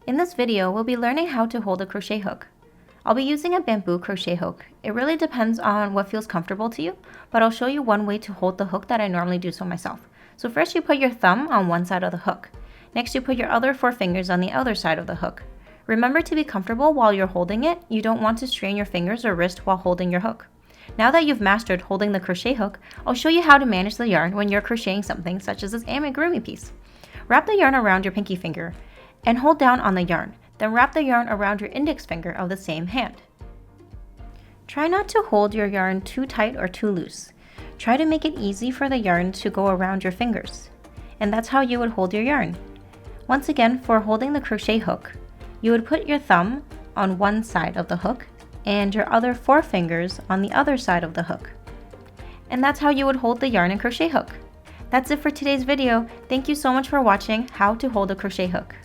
In this video, we'll be learning how to hold a crochet hook. I'll be using a bamboo crochet hook. It really depends on what feels comfortable to you, but I'll show you one way to hold the hook that I normally do so myself. So first you put your thumb on one side of the hook. Next you put your other 4 fingers on the other side of the hook. Remember to be comfortable while you're holding it. You don't want to strain your fingers or wrist while holding your hook. Now that you've mastered holding the crochet hook, I'll show you how to manage the yarn when you're crocheting something such as this amigurumi piece. Wrap the yarn around your pinky finger and hold down on the yarn. Then wrap the yarn around your index finger of the same hand. Try not to hold your yarn too tight or too loose. Try to make it easy for the yarn to go around your fingers. And that's how you would hold your yarn. Once again, for holding the crochet hook, you would put your thumb on one side of the hook and your other 4 fingers on the other side of the hook. And that's how you would hold the yarn and crochet hook. That's it for today's video. Thank you so much for watching how to hold a crochet hook.